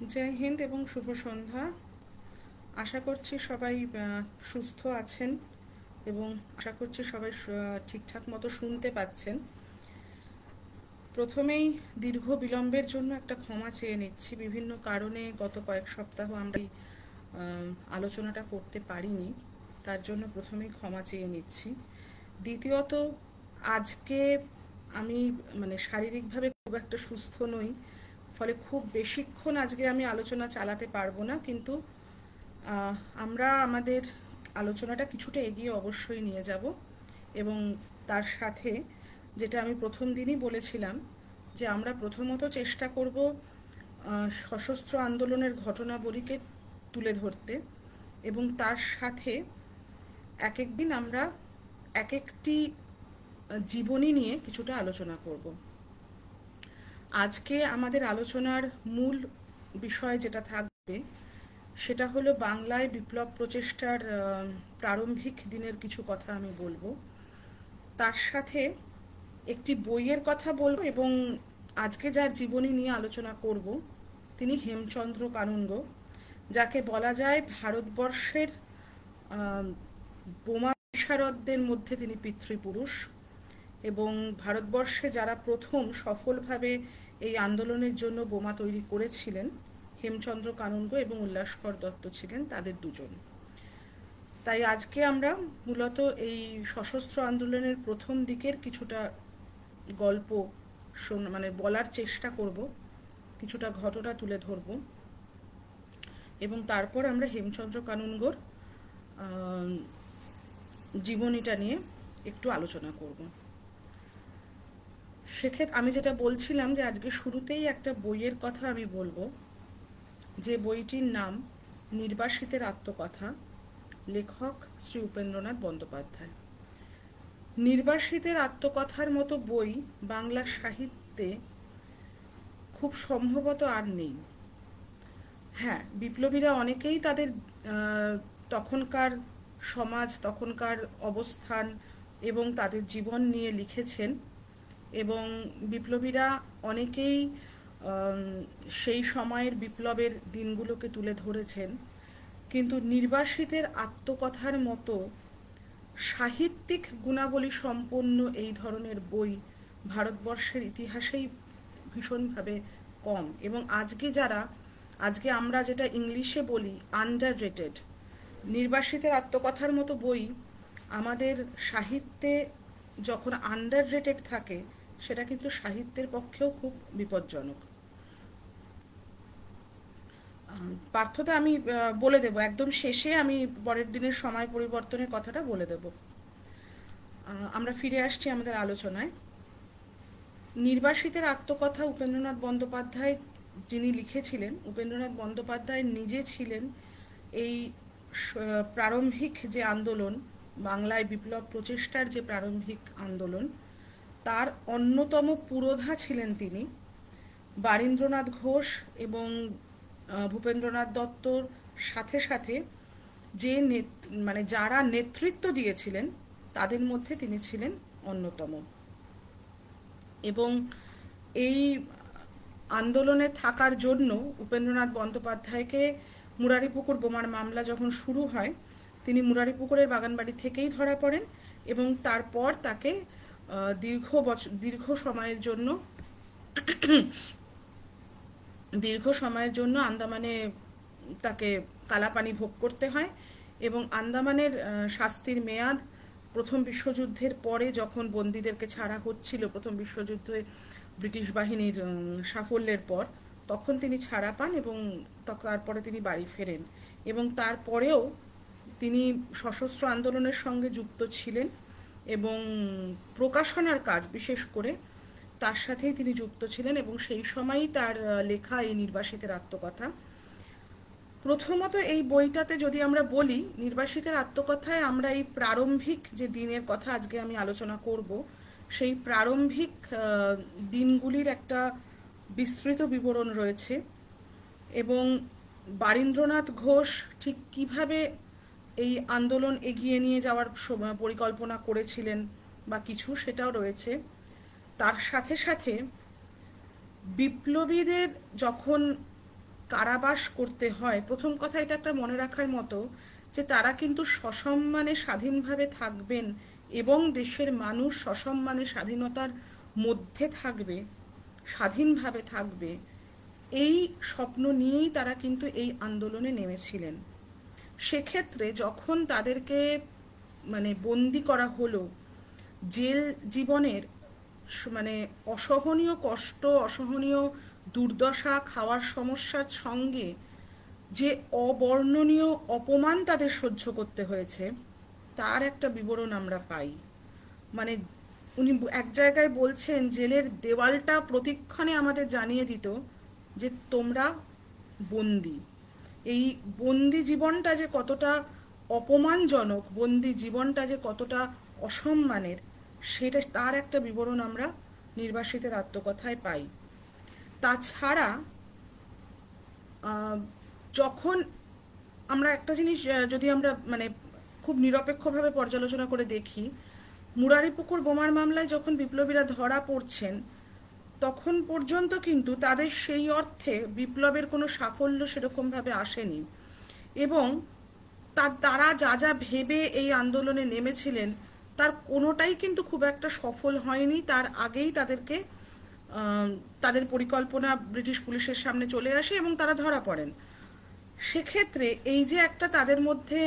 जय हिंद এবং শুভ সন্ধ্যা। আশা করছি সবাই সুস্থ আছেন এবং আশা করছি সবাই ঠিকঠাক মতো শুনতে পাচ্ছেন। প্রথমেই দীর্ঘ বিলম্বের জন্য একটা ক্ষমা চেয়ে নিচ্ছি। বিভিন্ন কারণে গত কয়েক সপ্তাহ আমরা এই আলোচনাটা করতে পারিনি, তার জন্য প্রথমেই ক্ষমা চেয়ে নিচ্ছি। দ্বিতীয়ত, আজকে আমি শারীরিকভাবে খুব একটা সুস্থ নই, ফলে খুব বেশিক্ষণ আজকে আমি আলোচনা চালাতে পারবো না, কিন্তু আমরা আমাদের আলোচনাটা কিছুটা এগিয়ে অবশ্যই নিয়ে যাব। এবং তার সাথে যেটা আমি প্রথম দিনই বলেছিলাম যে আমরা প্রথমত চেষ্টা করব সশস্ত্র আন্দোলনের ঘটনাবলীকে তুলে ধরতে, এবং তার সাথে এক এক দিন আমরা এক একটি জীবনী নিয়ে কিছুটা আলোচনা করব। আজকে আমাদের আলোচনার মূল বিষয় যেটা থাকবে সেটা হলো বাংলায় বিপ্লব প্রচেষ্টার প্রারম্ভিক দিনের কিছু কথা আমি বলবো। তার সাথে একটি বইয়ের কথা বলবো, এবং আজকে যার জীবনী নিয়ে আলোচনা করব তিনি হেমচন্দ্র কানুনগো, যাকে বলা যায় ভারতবর্ষের বোমা বিশারদদের মধ্যে তিনি পিতৃপুরুষ। এবং ভারতবর্ষে যারা প্রথম সফলভাবে এই আন্দোলনের জন্য বোমা তৈরি করেছিলেন, হেমচন্দ্র কানুনগো এবং উল্লাসকর দত্ত ছিলেন তাদের দুজন। তাই আজকে আমরা মূলত এই সশস্ত্র আন্দোলনের প্রথম দিকের কিছুটা গল্প বলার চেষ্টা করব, কিছুটা ঘটনা তুলে ধরব, এবং তারপর আমরা হেমচন্দ্র কানুনগোর জীবনীটা নিয়ে একটু আলোচনা করব। সেক্ষেত্রে আমি যেটা বলছিলাম যে আজকে শুরুতেই একটা বইয়ের কথা আমি বলবো, যে বইটির নাম নির্বাসিতের আত্মকথা, লেখক শ্রী উপেন্দ্রনাথ বন্দ্যোপাধ্যায়। নির্বাসিতের আত্মকথার মতো বই বাংলা সাহিত্যে খুব সম্ভবত আর নেই। হ্যাঁ, বিপ্লবীরা অনেকেই তাদের তখনকার সমাজ, তখনকার অবস্থান এবং তাদের জীবন নিয়ে লিখেছেন, এবং বিপ্লবীরা অনেকেই সেই সময়ের বিপ্লবের দিনগুলোকে তুলে ধরেছেন, কিন্তু নির্বাসিতের আত্মকথার মতো সাহিত্যিক গুণাবলী সম্পন্ন এই ধরনের বই ভারতবর্ষের ইতিহাসেই ভীষণভাবে কম। এবং আজকে আমরা যেটা ইংলিশে বলি আন্ডার রেটেড, নির্বাসিতের আত্মকথার মতো বই আমাদের সাহিত্যে যখন আন্ডার রেটেড থাকে, সেটা কিন্তু সাহিত্যের পক্ষেও খুব বিপজ্জনক। পার্থতা আমি বলে দেব একদম শেষে, আমি পরের দিনের সময় পরিবর্তনের কথাটা বলে দেব। আমরা ফিরে আসছি আমাদের আলোচনায়। নির্বাসিতের আত্মকথা উপেন্দ্রনাথ বন্দ্যোপাধ্যায় যিনি লিখেছিলেন, উপেন্দ্রনাথ বন্দ্যোপাধ্যায় নিজে ছিলেন এই প্রারম্ভিক যে আন্দোলন, বাংলায় বিপ্লব প্রচেষ্টার যে প্রারম্ভিক আন্দোলন, তার অন্যতম পুরোধা ছিলেন তিনি। বারীন্দ্রনাথ ঘোষ এবং ভূপেন্দ্রনাথ দত্তর সাথে সাথে যে যারা নেতৃত্ব দিয়েছিলেন তাদের মধ্যে তিনি ছিলেন অন্যতম। এবং এই আন্দোলনে থাকার জন্য উপেন্দ্রনাথ বন্দ্যোপাধ্যায়কে মুরারিপুকুর বোমার মামলা যখন শুরু হয়, তিনি মুরারিপুকুরের বাগানবাড়ি থেকেই ধরা পড়েন, এবং তারপর তাকে দীর্ঘ সময়ের জন্য আন্দামানে তাকে কালাপানি ভোগ করতে হয়। এবং আন্দামানের শাস্তির মেয়াদ প্রথম বিশ্বযুদ্ধের পরে যখন বন্দীদেরকে ছাড়া হচ্ছিল, প্রথম বিশ্বযুদ্ধে ব্রিটিশ বাহিনীর সাফল্যের পর, তখন তিনি ছাড়া পান এবং তারপরে তিনি বাড়ি ফেরেন। এবং তারপরেও তিনি সশস্ত্র আন্দোলনের সঙ্গে যুক্ত ছিলেন, এবং প্রকাশনার কাজ বিশেষ করে তার সাথেই তিনি যুক্ত ছিলেন, এবং সেই সময়ই তার লেখা এই নির্বাসিতের আত্মকথা। প্রথমত এই বইটাতে যদি আমরা বলি, নির্বাসিতের আত্মকথায় আমরা এই প্রারম্ভিক যে দিনের কথা আজকে আমি আলোচনা করব, সেই প্রারম্ভিক দিনগুলির একটা বিস্তৃত বিবরণ রয়েছে, এবং বারীন্দ্রনাথ ঘোষ ঠিক কিভাবে এই আন্দোলন এগিয়ে নিয়ে যাওয়ার পরিকল্পনা করেছিলেন বা কিছু, সেটাও রয়েছে। তার সাথে সাথে বিপ্লবীদের যখন কারাবাস করতে হয়, প্রথম কথা এটা একটা মনে রাখার মতো যে তারা কিন্তু সসম্মানে স্বাধীনভাবে থাকবেন এবং দেশের মানুষ সসম্মানে স্বাধীনতার মধ্যে থাকবে, স্বাধীনভাবে থাকবে, এই স্বপ্ন নিয়েই তারা কিন্তু এই আন্দোলনে নেমেছিলেন। সেক্ষেত্রে যখন তাদেরকে মানে বন্দি করা হলো, জেল জীবনের মানে অসহনীয় কষ্ট, অসহনীয় দুর্দশা, খাওয়ার সমস্যার সঙ্গে যে অবর্ণনীয় অপমান তাদের সহ্য করতে হয়েছে, তার একটা বিবরণ আমরা পাই। মানে উনি এক জায়গায় বলছেন, জেলের দেওয়ালটা প্রতিক্ষণে আমাদের জানিয়ে দিত যে তোমরা বন্দি। এই বন্দি জীবনটা যে কতটা অপমানজনক, বন্দি জীবনটা যে কতটা অসম্মানের, সেটা তার একটা বিবরণ আমরা নির্বাসিতের আত্মকথায় পাই। তাছাড়া যখন আমরা একটা জিনিস যদি আমরা মানে খুব নিরপেক্ষভাবে পর্যালোচনা করে দেখি, মুরারিপুকুর বোমার মামলায় যখন বিপ্লবীরা ধরা পড়ছেন, তখন পর্যন্ত কিন্তু তাদের সেই অর্থে বিপ্লবের কোনো সাফল্য সেরকমভাবে আসেনি, এবং তারা যা যা ভেবে এই আন্দোলনে নেমেছিলেন তার কোনোটাই কিন্তু খুব একটা সফল হয়নি। তার আগেই তাদেরকে তাদের পরিকল্পনা ব্রিটিশ পুলিশের সামনে চলে আসে এবং তারা ধরা পড়েন। সেক্ষেত্রে এই যে একটা তাদের মধ্যে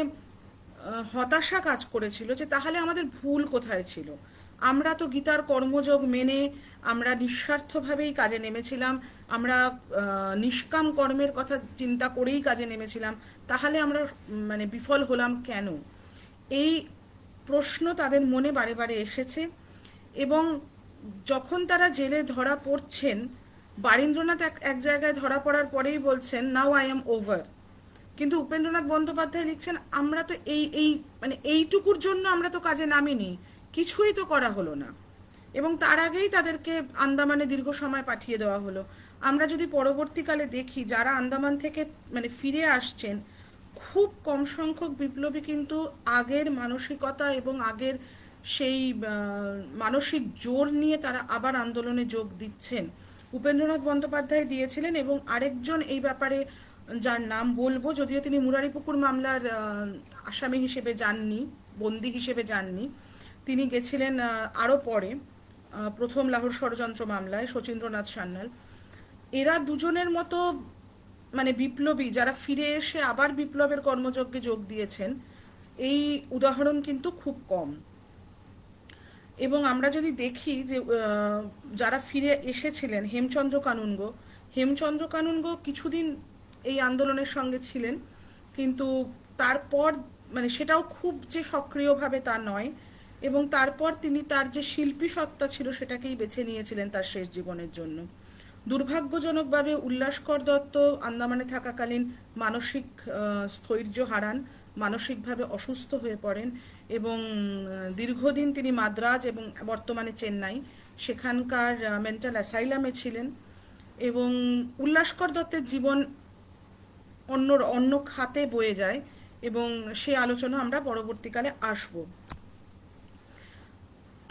হতাশা কাজ করেছিল যে তাহলে আমাদের ভুল কোথায় ছিল, আমরা তো গীতার কর্মযোগ মেনে আমরা নিঃস্বার্থভাবেই কাজে নেমেছিলাম, আমরা নিষ্কাম কর্মের কথা চিন্তা করেই কাজে নেমেছিলাম, তাহলে আমরা মানে বিফল হলাম কেন? এই প্রশ্ন তাদের মনে বারে বারে এসেছে। এবং যখন তারা জেলে ধরা পড়ছেন, বারীন্দ্রনাথ এক জায়গায় ধরা পড়ার পরেই বলছেন নাও আই এম ওভার, কিন্তু উপেন্দ্রনাথ বন্দ্যোপাধ্যায় লিখছেন আমরা তো এই মানে এইটুকুর জন্য আমরা তো কাজে নামিনি, কিছুই তো করা হলো না, এবং তার আগেই তাদেরকে আন্দামানে দীর্ঘ সময় পাঠিয়ে দেওয়া হলো। আমরা যদি পরবর্তীকালে দেখি যারা আন্দামান থেকে মানে ফিরে আসছেন, খুব কম সংখ্যক বিপ্লবী কিন্তু আগের মানসিকতা এবং আগের সেই মানসিক জোর নিয়ে তারা আবার আন্দোলনে যোগ দিচ্ছেন। উপেন্দ্রনাথ বন্দ্যোপাধ্যায় দিয়েছিলেন, এবং আরেকজন এই ব্যাপারে যার নাম বলবো, যদিও তিনি মুরারিপুকুর মামলার আসামি হিসেবে যাননি, বন্দী হিসেবে যাননি, তিনি গেছিলেন আরও পরে প্রথম লাহোর ষড়যন্ত্র মামলায়, শচীন্দ্রনাথ সান্যাল। এরা দুজনের মতো মানে বিপ্লবী যারা ফিরে এসে আবার বিপ্লবের কর্মযজ্ঞে যোগ দিয়েছেন, এই উদাহরণ কিন্তু খুব কম। এবং আমরা যদি দেখি যে যারা ফিরে এসেছিলেন, হেমচন্দ্র কানুনগো কিছুদিন এই আন্দোলনের সঙ্গে ছিলেন, কিন্তু তারপর মানে সেটাও খুব যে সক্রিয়ভাবে তা নয়, এবং তারপর তিনি তার যে শিল্পী সত্তা ছিল সেটাকেই বেছে নিয়েছিলেন তার শেষ জীবনের জন্য। দুর্ভাগ্যজনকভাবে উল্লাসকর দত্ত আন্দামানে থাকাকালীন মানসিক স্থৈর্য হারান, মানসিকভাবে অসুস্থ হয়ে পড়েন, এবং দীর্ঘদিন তিনি মাদ্রাজ এবং বর্তমানে চেন্নাই সেখানকার মেন্টাল অ্যাসাইলামে ছিলেন। এবং উল্লাসকর দত্তের জীবন অন্য খাতে বয়ে যায়, এবং সে আলোচনা আমরা পরবর্তীকালে আসব।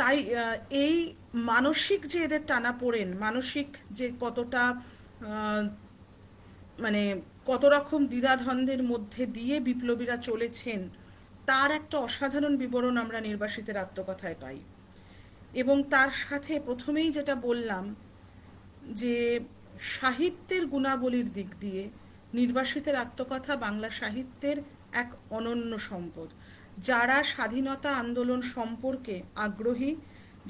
তাই এই মানসিক যে এদের টানাপোড়েন, মানসিক যে কতটা মানে কত রকম দ্বিধাদ্বন্দ্বের মধ্যে দিয়ে বিপ্লবীরা চলেছেন, তার একটা অসাধারণ বিবরণ আমরা নির্বাসিতের আত্মকথায় পাই। এবং তার সাথে প্রথমেই যেটা বললাম যে সাহিত্যের গুণাবলীর দিক দিয়ে নির্বাসিতের আত্মকথা বাংলা সাহিত্যের এক অনন্য সম্পদ। যারা স্বাধীনতা আন্দোলন সম্পর্কে আগ্রহী,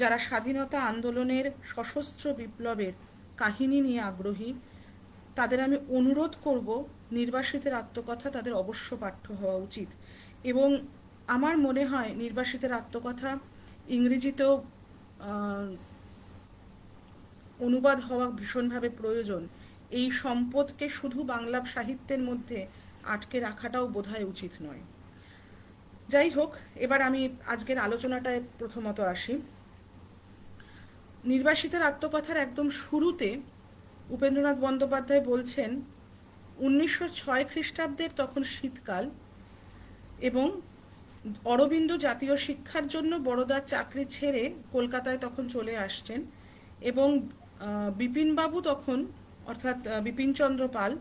যারা স্বাধীনতা আন্দোলনের সশস্ত্র বিপ্লবের কাহিনী নিয়ে আগ্রহী, তাদের আমি অনুরোধ করব নির্বাসিতের আত্মকথা তাদের অবশ্য পাঠ্য হওয়া উচিত। এবং আমার মনে হয় নির্বাসিতের আত্মকথা ইংরেজিতেও অনুবাদ হওয়া ভীষণভাবে প্রয়োজন। এই সম্পদকে শুধু বাংলা সাহিত্যের মধ্যে আটকে রাখাটাও বোধহয় উচিত নয়। যাই হোক, এবার আমি আজকের আলোচনাটায় প্রথমত আসি। নির্বাসিতের আত্মকথার একদম শুরুতে উপেন্দ্রনাথ বন্দ্যোপাধ্যায় বলছেন 1906 খ্রিস্টাব্দের তখন শীতকাল, এবং অরবিন্দ জাতীয় শিক্ষার জন্য বড়দার চাকরি ছেড়ে কলকাতায় তখন চলে আসছেন, এবং বিপিনবাবু তখন অর্থাৎ বিপিনচন্দ্র পাল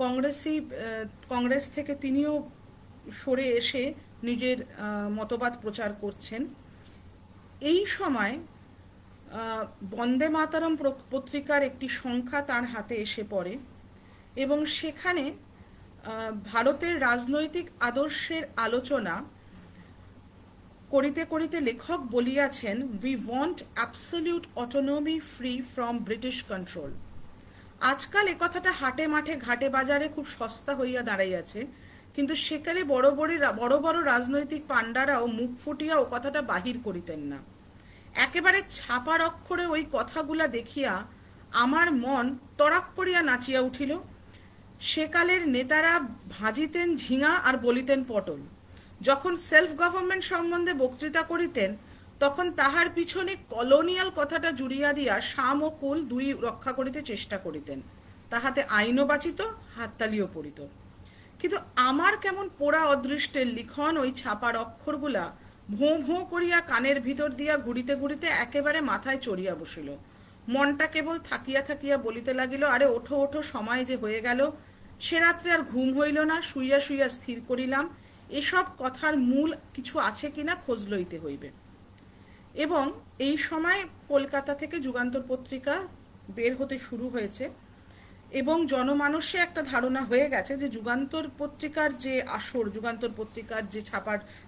কংগ্রেস থেকে তিনিও সরে এসে নিজের মতবাদ প্রচার করছেন। এই সময় বন্দে মাতরম পত্রিকার একটি সংখ্যা তার হাতে এসে পড়ে এবং সেখানে ভারতের রাজনৈতিক আদর্শের আলোচনা করিতে করিতে লেখক বলিয়াছেন, we want absolute autonomy free from British control. আজকাল একথাটা হাটে মাঠে ঘাটে বাজারে খুব সস্তা হইয়া দাঁড়াইয়াছে, কিন্তু সেকালে বড় বড় রাজনৈতিক পাণ্ডারাও মুখ ফুটিয়া ও কথাটা বাহির করিতেন না। একেবারে ছাপার অক্ষরে ওই কথাগুলা দেখিয়া আমার মন তড়াক করিয়া নাচিয়া উঠিল। সেকালের নেতারা ভাজিতেন ঝিঙা আর বলিতেন পটল। যখন সেলফ গভর্নমেন্ট সম্বন্ধে বক্তৃতা করিতেন তখন তাহার পিছনে কলোনিয়াল কথাটা জুড়িয়া দিয়া সাম ও কুল দুই রক্ষা করিতে চেষ্টা করিতেন। তাহাতে আইনও বাঁচিত, হাততালিও পড়িত। কিন্তু আমার কেমন পোড়া অদৃষ্টের লিখন ওই ছাপার অক্ষরগুলা ভোঁ ভোঁ করিয়া কানের ভিতর দিয়া ঘুরিতে ঘুরিতে একেবারে মাথায় চড়িয়া বসিল। মনটা কেবল থাকিয়া থাকিয়া বলিতে লাগিল, আরে ওঠো ওঠো, সময় যে হয়ে গেল। সে রাত্রে আর ঘুম হইল না। শুইয়া শুইয়া স্থির করিলাম এসব কথার মূল কিছু আছে কিনা খোঁজ লইতে হইবে। এবং এই সময় কলকাতা থেকে যুগান্তর পত্রিকা বের হতে শুরু হয়েছে এবং জনমানসে একটা ধারণা হয়ে গেছে যে যুগান্তর পত্রিকার যে আসর, যুগান্তর পত্রিকার যে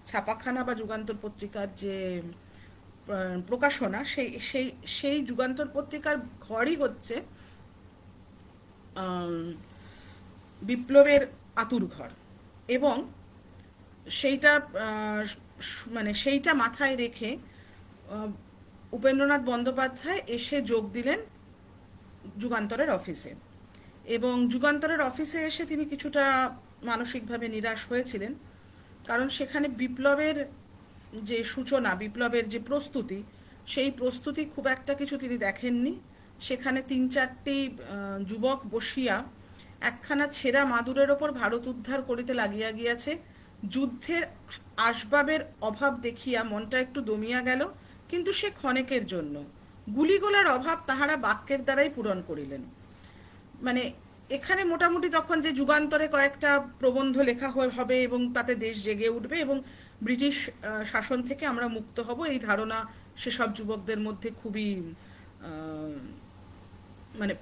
ছাপাখানা বা যুগান্তর পত্রিকার যে প্রকাশনা, সেই যুগান্তর পত্রিকার ঘরই হচ্ছে বিপ্লবের আতুর ঘর। এবং সেইটা মাথায় রেখে উপেন্দ্রনাথ বন্দ্যোপাধ্যায় এসে যোগ দিলেন যুগান্তরের অফিসে। এবং যুগান্তরের অফিসে এসে তিনি কিছুটা মানসিকভাবে নিরাশ হয়েছিলেন, কারণ সেখানে বিপ্লবের যে সূচনা, বিপ্লবের যে প্রস্তুতি, সেই প্রস্তুতি খুব একটা কিছু তিনি দেখেননি। সেখানে ৩-৪টি যুবক বসিয়া একখানা ছেঁড়া মাদুরের ওপর ভারত উদ্ধার করিতে লাগিয়া গিয়াছে। যুদ্ধের আসবাবের অভাব দেখিয়া মনটা একটু দমিয়া গেল, কিন্তু সে ক্ষণেকের জন্য। গুলিগোলার অভাব তাহারা বাক্যের দ্বারাই পূরণ করিলেন। মানে এখানে মোটামুটি তখন যে যুগান্তরে কয়েকটা প্রবন্ধ লেখা হবে এবং তাতে দেশ জেগে উঠবে এবং ব্রিটিশ শাসন থেকে আমরা মুক্ত হব, এই ধারণা সেসব যুবকদের মধ্যে খুবই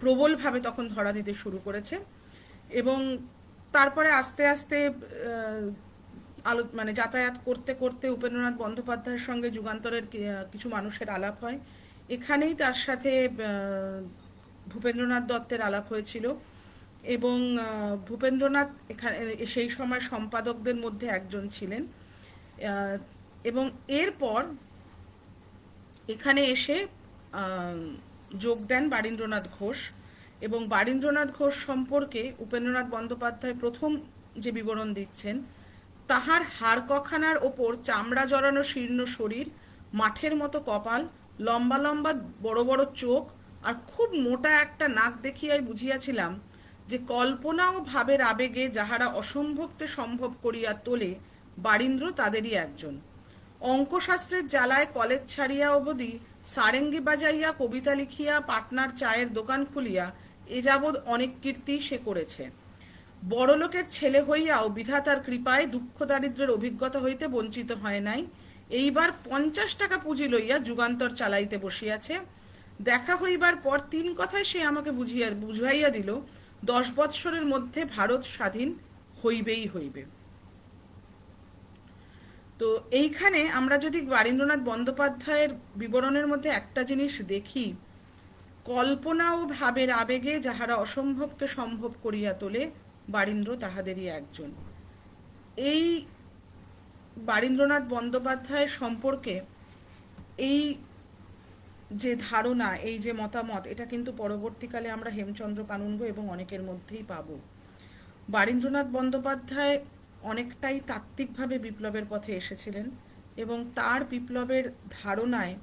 প্রবলভাবে তখন ধরা দিতে শুরু করেছে। এবং তারপরে আস্তে আস্তে যাতায়াত করতে করতে উপেন্দ্রনাথ বন্দ্যোপাধ্যায়ের সঙ্গে যুগান্তরের কিছু মানুষের আলাপ হয়। এখানেই তার সাথে ভূপেন্দ্রনাথ দত্তের আলাপ হয়েছিল এবং ভূপেন্দ্রনাথ এখানে সেই সময় সম্পাদকদের মধ্যে একজন ছিলেন। এবং এরপর এখানে এসে যোগ দেন বারীন্দ্রনাথ ঘোষ। এবং বারীন্দ্রনাথ ঘোষ সম্পর্কে উপেন্দ্রনাথ বন্দ্যোপাধ্যায় প্রথম যে বিবরণ দিচ্ছেন, তাহার হাড় কখানার ওপর চামড়া জড়ানো শীর্ণ শরীর, মাঠের মতো কপাল, লম্বা লম্বা বড় বড় চোখ আর খুব মোটা একটা নাক দেখিয়াই বুঝিয়াছিলাম যে কল্পনা ও ভাবের আবেগে যাহারা অসম্ভবকে সম্ভব করিয়া তোলে, বারীন্দ্র তাদেরই একজন। অঙ্কশাস্ত্রের জ্বালায় কলেজ ছাড়িয়া অবধি সারেঙ্গি বাজাইয়া, কবিতা লিখিয়া, পাটনার চায়ের দোকান খুলিয়া এ যাবৎ অনেক কীর্তি সে করেছে। বড়লোকের ছেলে হইয়াও বিধাতার কৃপায় দুঃখ দারিদ্রের অভিজ্ঞতা হইতে বঞ্চিত হয় নাই। এইবার 50 টাকা পুঁজি লইয়া যুগান্তর চালাইতে বসিয়াছে। দেখা হইবার পর 3 কথায় সে আমাকে বুঝাইয়া দিল, 10 বৎসরের মধ্যে ভারত স্বাধীন হইবেই হইবে। তো এইখানে আমরা যদি বারীন্দ্রনাথ বন্দ্যোপাধ্যায়ের বিবরণের মধ্যে একটা জিনিস দেখি, কল্পনা ও ভাবের আবেগে যাহারা অসম্ভবকে সম্ভব করিয়া তোলে, বারীন্দ্র তাহাদেরই একজন। এই বারীন্দ্রনাথ বন্দ্যোপাধ্যায়ের সম্পর্কে এই যে ধারণা, এই যে মতামত, এটা কিন্তু পরবর্তীকালে আমরা হেমচন্দ্র কানুনগো এবং অনেকের মধ্যেই পাব। বারীন্দ্রনাথ বন্দ্যোপাধ্যায় অনেকটাই তাত্ত্বিকভাবে বিপ্লবের পথে এসেছিলেন এবং তার বিপ্লবের ধারণায়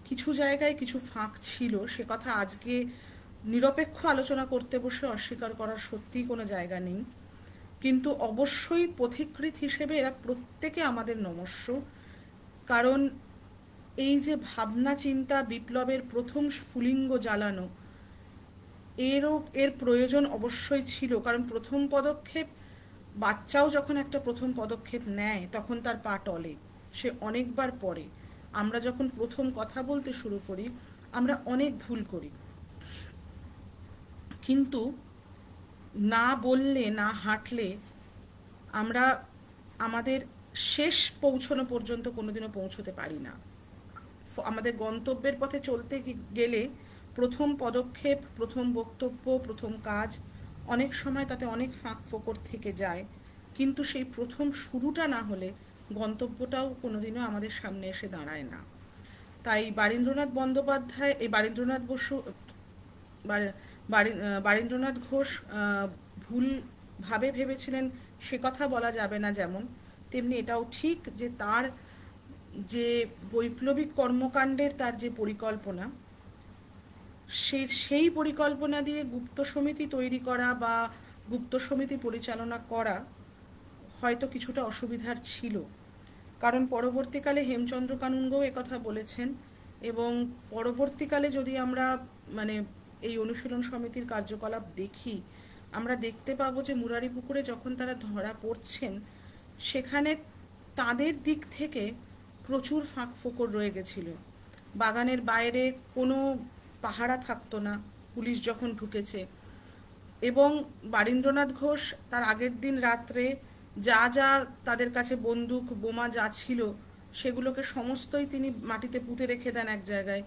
কিছু জায়গায় কিছু ফাঁক ছিল, সে কথা আজকে নিরপেক্ষ আলোচনা করতে বসে অস্বীকার করার সত্যিই কোনো জায়গা নেই। কিন্তু অবশ্যই পথিকৃৎ হিসেবে এরা প্রত্যেকে আমাদের নমস্য, কারণ এই যে ভাবনা চিন্তা, বিপ্লবের প্রথম স্ফুলিঙ্গ জ্বালানো, এর প্রয়োজন অবশ্যই ছিল, কারণ প্রথম পদক্ষেপ, বাচ্চাও যখন একটা প্রথম পদক্ষেপ নেয় তখন তার পা টলে, সে অনেকবার পড়ে। আমরা যখন প্রথম কথা বলতে শুরু করি আমরা অনেক ভুল করি, কিন্তু না বললে, না হাঁটলে আমরা আমাদের শেষ পৌঁছানো পর্যন্ত কোনোদিনও পৌঁছতে পারি না। আমাদের গন্তব্যের পথে চলতে গেলে প্রথম পদক্ষেপ, প্রথম বক্তব্য, প্রথম কাজ, অনেক সময় তাতে অনেক ফাঁক ফোকর থেকে যায়, কিন্তু সেই প্রথম শুরুটা না হলে গন্তব্যটাও কোনোদিনও আমাদের সামনে এসে দাঁড়ায় না। তাই বারীন্দ্রনাথ বন্দ্যোপাধ্যায়, এই বারীন্দ্রনাথ বসু, বারীন্দ্রনাথ ঘোষ ভুলভাবে ভেবেছিলেন সে কথা বলা যাবে না, যেমন তেমনি এটাও ঠিক যে তার যে বৈপ্লবিক কর্মকাণ্ডের তার যে পরিকল্পনা, সেই পরিকল্পনা দিয়ে গুপ্ত সমিতি তৈরি করা বা গুপ্ত সমিতি পরিচালনা করা হয়তো কিছুটা অসুবিধার ছিল। কারণ পরবর্তীকালে হেমচন্দ্র কানুনগোও একথা বলেছেন, এবং পরবর্তীকালে যদি আমরা মানে এই অনুশীলন সমিতির কার্যকলাপ দেখি, আমরা দেখতে পাবো যে মুরারিপুকুরে যখন তারা ধরা পড়ছেন সেখানে তাদের দিক থেকে প্রচুর ফাঁক ফোকর রয়ে গেছিল। বাগানের বাইরে কোনো পাহারা থাকতো না পুলিশ যখন ঢুকেছে, এবং বারীন্দ্রনাথ ঘোষ তার আগের দিন রাত্রে যা যা তাদের কাছে বন্দুক বোমা যা ছিল সেগুলোকে সমস্তই তিনি মাটিতে পুঁতে রেখে দেন এক জায়গায়।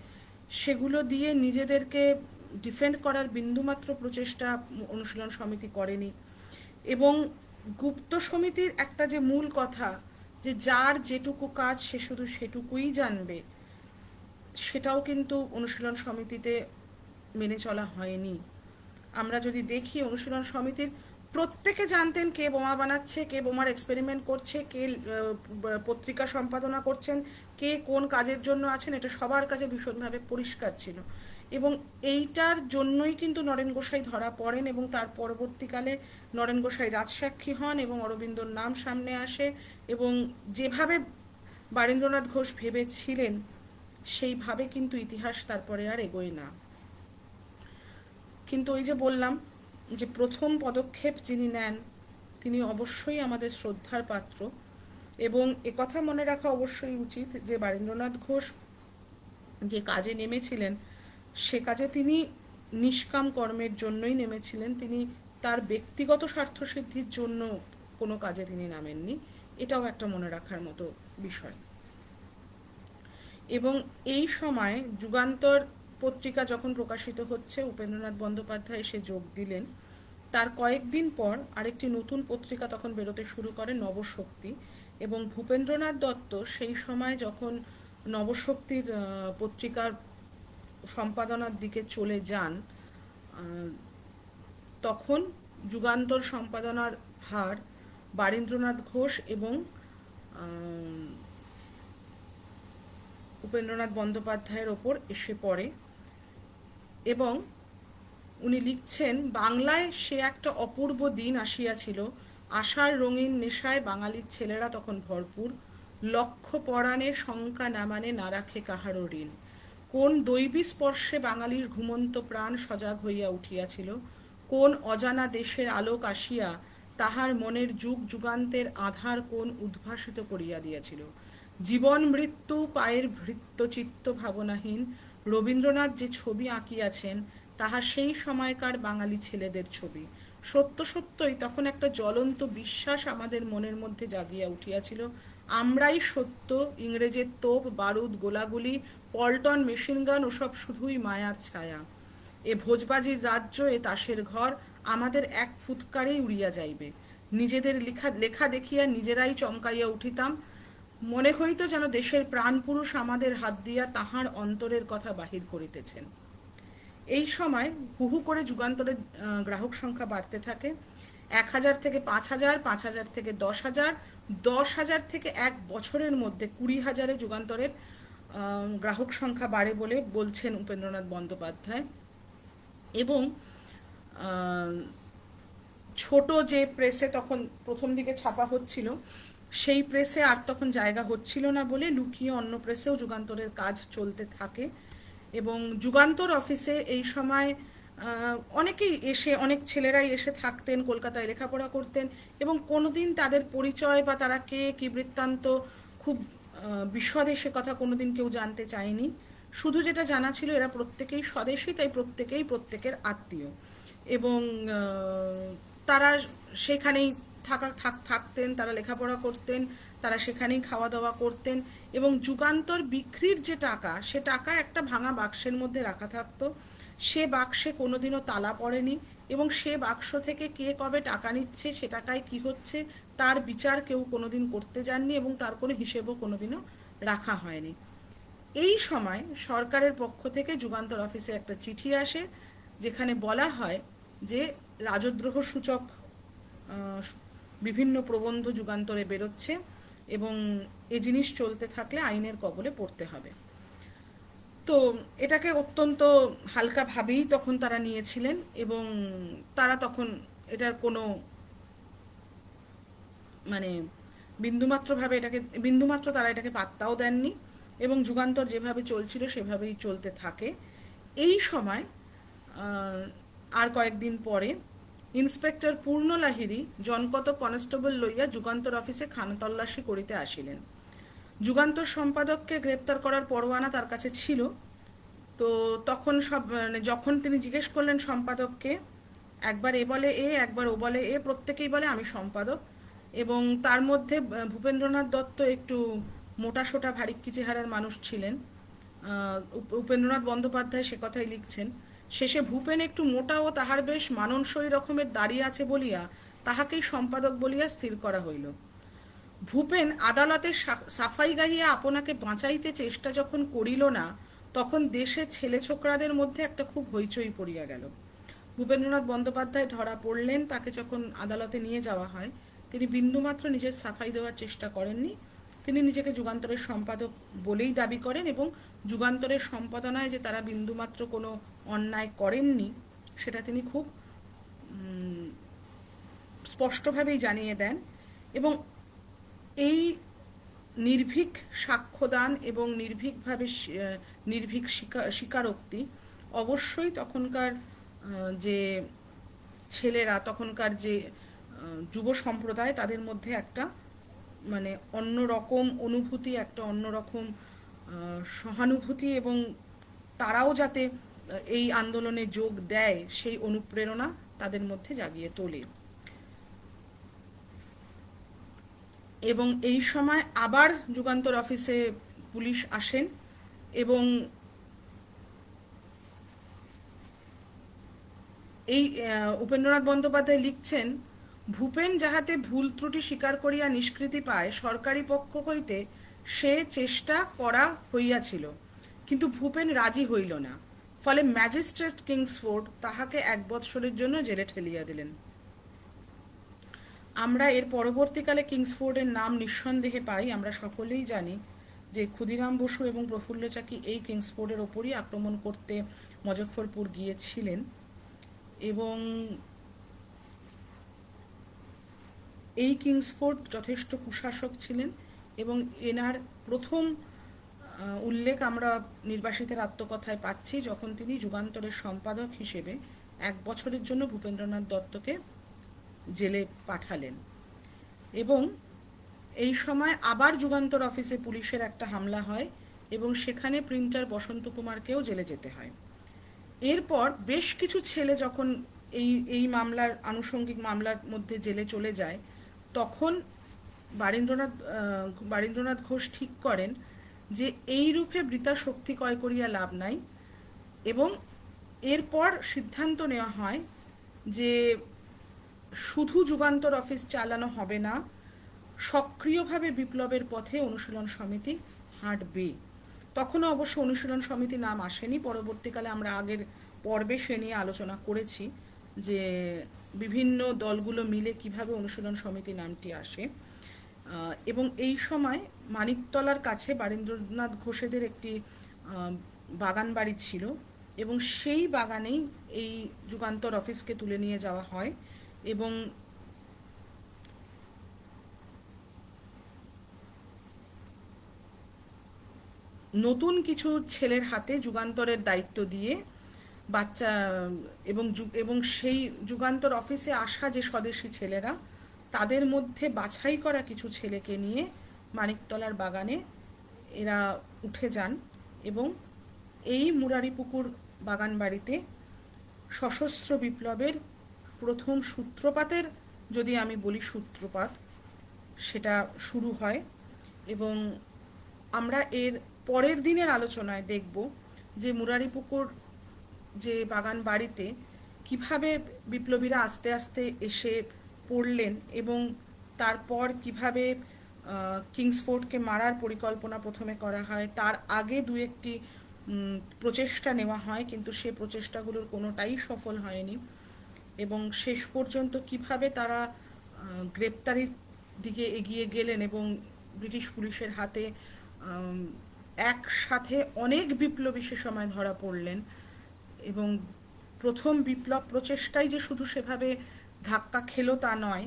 সেগুলো দিয়ে নিজেদেরকে ডিফেন্ড করার বিন্দুমাত্র প্রচেষ্টা অনুশীলন সমিতি করেনি। এবং গুপ্ত সমিতির একটা যে মূল কথা যে যার যেটুকু কাজ সে শুধু সেটুকুই জানবে, সেটাও কিন্তু অনুশীলন সমিতিতে মেনে চলা হয়নি। আমরা যদি দেখি অনুশীলন সমিতির প্রত্যেকে জানতেন কে বোমা বানাচ্ছে, কে বোমার এক্সপেরিমেন্ট করছে, কে পত্রিকা সম্পাদনা করছেন, কে কোন কাজের জন্য আছেন, এটা সবার কাছে ভীষণভাবে পরিষ্কার ছিল। এবং এইটার জন্যই কিন্তু নরেন গোসাই ধরা পড়েন, এবং তার পরবর্তীকালে নরেন গোসাই রাজসাক্ষী হন এবং অরবিন্দর নাম সামনে আসে, এবং যেভাবে বারীন্দ্রনাথ ঘোষ ভেবেছিলেন সেইভাবে কিন্তু ইতিহাস তারপরে আর এগোয় না। কিন্তু ওই যে বললাম যে প্রথম পদক্ষেপ যিনি নেন তিনি অবশ্যই আমাদের শ্রদ্ধার পাত্র, এবং একথা মনে রাখা অবশ্যই উচিত যে বারীন্দ্রনাথ ঘোষ যে কাজে নেমেছিলেন সে কাজে তিনি নিষ্কাম কর্মের জন্যই নেমেছিলেন, তিনি তার ব্যক্তিগত স্বার্থসিদ্ধির জন্য কোনো কাজে তিনি নামেননি, এটাও একটা মনে রাখার মতো বিষয়। এবং এই সময় যুগান্তর পত্রিকা যখন প্রকাশিত হচ্ছে, উপেন্দ্রনাথ বন্দ্যোপাধ্যায় এসে যোগ দিলেন, তার কয়েকদিন পর আরেকটি নতুন পত্রিকা তখন বেরোতে শুরু করে, নবশক্তি। এবং ভূপেন্দ্রনাথ দত্ত সেই সময় যখন নবশক্তির পত্রিকার সম্পাদনার দিকে চলে যান, তখন যুগান্তর সম্পাদনার ভার বারীন্দ্রনাথ ঘোষ এবং উপেন্দ্রনাথ বন্দ্যোপাধ্যায়ের ওপর এসে পড়ে। এবং উনি লিখছেন, বাংলায় সে একটা অপূর্ব দিন আসিয়াছিল, আশার রঙিন নেশায় বাঙালির ছেলেরা তখন ভরপুর, লক্ষ পরাণে শঙ্কা না মানে না রাখে কাহারও ঋণ, কোন দৈবী স্পর্শে বাঙালির ঘুমন্ত প্রাণ সজাগ হইয়া উঠিয়াছিল, কোন অজানা দেশের আলোক আসিয়া তাহার মনের যুগ যুগান্তের আধার কোন উদ্ভাসিত করিয়া দিয়াছিল, জীবন মৃত্যু পায়ের ভৃত্য চিত্ত ভাবনাহীন রবীন্দ্রনাথ যে ছবি আঁকিয়াছেন তাহা সেই সময়কার বাঙালি ছেলেদের ছবি। সত্য সত্যই তখন একটা জ্বলন্ত বিশ্বাস আমাদের মনের মধ্যে জাগিয়া উঠিয়াছিল, আমরাই সত্য, ইংরেজের তোপ বারুদ গোলাগুলি পল্টন মেশিনগান ওসব শুধুই মায়ার ছায়া, এ ভোজবাজির রাজ্য, এ তাসের ঘর আমাদের এক ফুৎকারেই উড়িয়া যাইবে, নিজেদের লেখা দেখিয়া নিজেরাই চমকাইয়া উঠিতাম, মনে হইত যেন দেশের প্রাণপুরুষ আমাদের হাত দিয়া তাহার অন্তরের কথা বাহির করিতেছেন। এই সময় হুহু করে যুগান্তরের গ্রাহক সংখ্যা বাড়তে থাকে, 1000 থেকে 5000, 5000 থেকে 10,000, 10,000 থেকে এক বছরের মধ্যে 20,000-এ যুগান্তরের গ্রাহক সংখ্যা বাড়ে বলে বলছেন উপেন্দ্রনাথ বন্দ্যোপাধ্যায়। এবং ছোট যে প্রেসে তখন প্রথম দিকে ছাপা হচ্ছিল সেই প্রেসে আর তখন জায়গা হচ্ছিল না বলে লুকিয়ে অন্য প্রেসেও যুগান্তরের কাজ চলতে থাকে। এবং যুগান্তর অফিসে এই সময় অনেকেই এসে, অনেক ছেলেরাই এসে থাকতেন, কলকাতায় লেখাপড়া করতেন, এবং কোনোদিন তাদের পরিচয় বা তারা কে কী বৃত্তান্ত খুব বিশদে সে কথা কোনোদিন কেউ জানতে চায়নি। শুধু যেটা জানা ছিল এরা প্রত্যেকেই স্বদেশী, তাই প্রত্যেকেই প্রত্যেকের আত্মীয়, এবং তারা সেখানেই থাকতেন, তারা লেখাপড়া করতেন, তারা সেখানেই খাওয়া দাওয়া করতেন, এবং যুগান্তর বিক্রির যে টাকা, সে টাকা একটা ভাঙা বাক্সের মধ্যে রাখা থাকতো। সে বাক্সে কোনোদিনও তালা পড়েনি, এবং সে বাক্স থেকে কে কবে টাকা নিচ্ছে, সে টাকায় কী হচ্ছে, তার বিচার কেউ কোনোদিন করতে যাননি, এবং তার কোনো হিসেবও কোনোদিনও রাখা হয়নি। এই সময় সরকারের পক্ষ থেকে যুগান্তর অফিসে একটা চিঠি আসে, যেখানে বলা হয় যে রাজদ্রোহ সূচক বিভিন্ন প্রবন্ধ যুগান্তরে বেরোচ্ছে, এবং এ জিনিস চলতে থাকলে আইনের কবলে পড়তে হবে। তো এটাকে অত্যন্ত হালকাভাবেই তখন তারা নিয়েছিলেন, এবং তারা তখন এটার কোনো মানে বিন্দুমাত্র তারা এটাকে পাত্তাও দেননি, এবং যুগান্তর যেভাবে চলছিল সেভাবেই চলতে থাকে। এই সময় আর কয়েকদিন পরে ইন্সপেক্টর পূর্ণ লাহিড়ী জনকত কনস্টেবল লইয়া যুগান্তর অফিসে খানতল্লাশি করিতে আসিলেন। যুগান্তর সম্পাদককে গ্রেপ্তার করার পরোয়ানা তার কাছে ছিল। তো তখন যখন তিনি জিজ্ঞেস করলেন সম্পাদককে, একবার এ বলে এ, একবার ও বলে এ, প্রত্যেকেই বলে আমি সম্পাদক। এবং তার মধ্যে ভূপেন্দ্রনাথ দত্ত একটু মোটাসোটা ভারিক্কি চেহারার মানুষ ছিলেন। উপেন্দ্রনাথ বন্দ্যোপাধ্যায় সে কথাই লিখছেন, শেষে ভূপেন একটু মোটা ও তাহার বেশ মাননসই রকমের দাঁড়িয়ে আছে বলিয়া তাহাকেই সম্পাদক বলিয়া স্থির করা হইল। ভূপেন আদালতে সাফাই গাহিয়া আপনাকে বাঁচাইতে চেষ্টা যখন করিল না, তখন দেশে ছেলে ছোকরাদের মধ্যে একটা খুব হইচই পড়িয়া গেল। ভূপেন্দ্রনাথ বন্দ্যোপাধ্যায় ধরা পড়লেন। তাকে যখন আদালতে নিয়ে যাওয়া হয়, তিনি বিন্দুমাত্র নিজের সাফাই দেওয়ার চেষ্টা করেননি। তিনি নিজেকে যুগান্তরের সম্পাদক বলেই দাবি করেন, এবং যুগান্তরের সম্পাদনায় যে তারা বিন্দুমাত্র কোনো অন্যায় করেননি সেটা তিনি খুব স্পষ্টভাবেই জানিয়ে দেন। এবং এই নির্ভীক সাক্ষ্যদান এবং নির্ভীক স্বীকারোক্তি অবশ্যই তখনকার যে ছেলেরা, তখনকার যে যুব সম্প্রদায়, তাদের মধ্যে একটা অন্যরকম অনুভূতি, একটা অন্যরকম সহানুভূতি, এবং তারাও যাতে এই আন্দোলনে যোগ দেয় সেই অনুপ্রেরণা তাদের মধ্যে জাগিয়ে তোলে। এবং এই সময় আবার যুগান্তর অফিসে পুলিশ আসেন, এবং এই উপেন্দ্রনাথ বন্দ্যোপাধ্যায় লিখছেন, ভূপেন যাহাতে ভুল ত্রুটি স্বীকার করিয়া নিষ্কৃতি পায় সরকারি পক্ষ হইতে সে চেষ্টা করা হইয়াছিল, কিন্তু ভূপেন রাজি হইল না। ফলে ম্যাজিস্ট্রেট কিংসফোর্ড তাহাকে 1 বৎসরের জন্য জেলে ঠেলিয়া দিলেন। আমরা এর পরবর্তীকালে কিংসফোর্ডের নাম নিঃসন্দেহে পাই। আমরা সকলেই জানি যে ক্ষুদিরাম বসু এবং প্রফুল্ল চাকি এই কিংসফোর্ডের ওপরই আক্রমণ করতে মুজফ্ফরপুর গিয়েছিলেন, এবং এই কিংসফোর্ড যথেষ্ট কুশাসক ছিলেন, এবং এনার প্রথম উল্লেখ আমরা নির্বাসিতের আত্মকথায় পাচ্ছি, যখন তিনি যুগান্তরের সম্পাদক হিসেবে 1 বছরের জন্য ভূপেন্দ্রনাথ দত্তকে জেলে পাঠালেন। এবং এই সময় আবার যুগান্তর অফিসে পুলিশের একটা হামলা হয়, এবং সেখানে প্রিন্টার বসন্ত কুমারকেও জেলে যেতে হয়। এরপর বেশ কিছু ছেলে যখন এই মামলার আনুষঙ্গিক মামলার মধ্যে জেলে চলে যায়, তখন বারীন্দ্রনাথ ঘোষ ঠিক করেন যে এই রূপে বৃথা শক্তি ক্রয় করিয়া লাভ নাই, এবং এরপর সিদ্ধান্ত নেওয়া হয় যে শুধু যুগান্তর অফিস চালানো হবে না, সক্রিয়ভাবে বিপ্লবের পথে অনুশীলন সমিতি হাঁটবে। তখনও অবশ্য অনুশীলন সমিতি নাম আসেনি। পরবর্তীকালে আমরা আগের পর্বে সে নিয়ে আলোচনা করেছি যে বিভিন্ন দলগুলো মিলে কিভাবে অনুশীলন সমিতি নামটি আসে। এবং এই সময় মানিকতলার কাছে বারীন্দ্রনাথ ঘোষেদের একটি বাগান বাড়ি ছিল, এবং সেই বাগানেই এই যুগান্তর অফিসকে তুলে নিয়ে যাওয়া হয়, এবং নতুন কিছু ছেলের হাতে যুগান্তরের দায়িত্ব দিয়ে বাচ্চা এবং সেই যুগান্তর অফিসে আসা যে স্বদেশী ছেলেরা, তাদের মধ্যে বাছাই করা কিছু ছেলেকে নিয়ে মানিকতলার বাগানে এরা উঠে যান এবং এই মুরারিপুকুর বাগান বাড়িতে সশস্ত্র বিপ্লবের প্রথম সূত্রপাতের, যদি আমি বলি সূত্রপাত, সেটা শুরু হয়। এবং আমরা এর পরের দিনের আলোচনায় দেখব যে মুরারিপুকুর যে বাগান বাড়িতে কিভাবে বিপ্লবীরা আস্তে আস্তে এসে পড়লেন এবং তারপর কিভাবে কিংসফোর্ডকে মারার পরিকল্পনা প্রথমে করা হয়। তার আগে দু একটি প্রচেষ্টা নেওয়া হয়, কিন্তু সে প্রচেষ্টাগুলোর কোনোটাই সফল হয়নি। এবং শেষ পর্যন্ত কিভাবে তারা গ্রেপ্তারির দিকে এগিয়ে গেলেন এবং ব্রিটিশ পুলিশের হাতে একসাথে অনেক বিপ্লবী সে সময় ধরা পড়লেন। এবং প্রথম বিপ্লব প্রচেষ্টাই যে শুধু সেভাবে ধাক্কা খেলো তা নয়,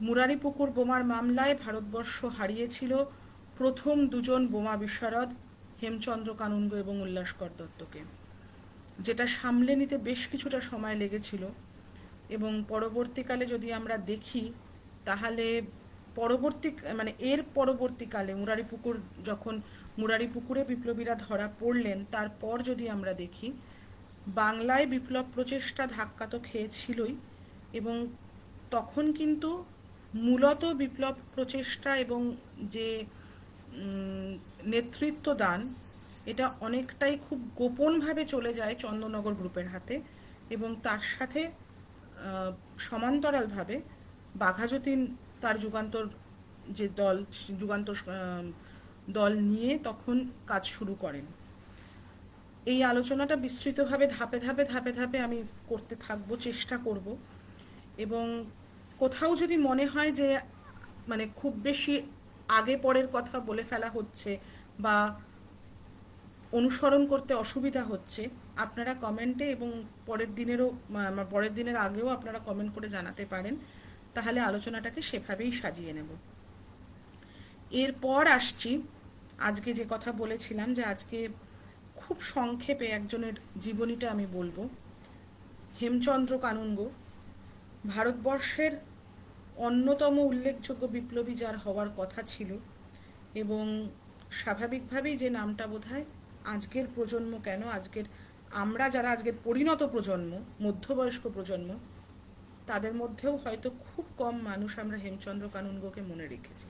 মুরারিপুকুর বোমার মামলায় ভারতবর্ষ হারিয়েছিল প্রথম দুজন বোমা বিশারদ, হেমচন্দ্র কানুনগো এবং উল্লাসকর দত্তকে, যেটা সামলে নিতে বেশ কিছুটা সময় লেগেছিল। এবং পরবর্তীকালে যদি আমরা দেখি তাহলে এর পরবর্তীকালে যখন মুরারিপুকুরে বিপ্লবীরা ধরা পড়লেন, তারপর যদি আমরা দেখি বাংলায় বিপ্লব প্রচেষ্টা ধাক্কা তো খেয়েছিলই, এবং তখন কিন্তু মূলত বিপ্লব প্রচেষ্টা এবং যে নেতৃত্ব দান, এটা অনেকটাই খুব গোপনভাবে চলে যায় চন্দননগর গ্রুপের হাতে। এবং তার সাথে সমান্তরালভাবে বাঘাযতীন তার যুগান্তর দল নিয়ে তখন কাজ শুরু করেন। এই আলোচনাটা বিস্তৃতভাবে ধাপে ধাপে আমি করতে থাকবো, চেষ্টা করব। এবং কোথাও যদি মনে হয় যে খুব বেশি আগে পরের কথা বলে ফেলা হচ্ছে বা অনুসরণ করতে অসুবিধা হচ্ছে, আপনারা কমেন্টে এবং পরের দিনের আগেও আপনারা কমেন্ট করে জানাতে পারেন, তাহলে আলোচনাটাকে সেভাবেই সাজিয়ে নেব। এরপর আসছি আজকে যে কথা বলেছিলাম, যে আজকে খুব সংক্ষেপে একজনের জীবনীটা আমি বলবো। হেমচন্দ্র কানুনগো ভারতবর্ষের অন্যতম উল্লেখযোগ্য বিপ্লবী যার হওয়ার কথা ছিল, এবং স্বাভাবিকভাবেই যে নামটা বোধহয় আজকের প্রজন্ম কেন, আমরা যারা আজকের পরিণত প্রজন্ম, মধ্যবয়স্ক প্রজন্ম, তাদের মধ্যেও হয়তো খুব কম মানুষ আমরা হেমচন্দ্র কানুনগোকে মনে রেখেছি।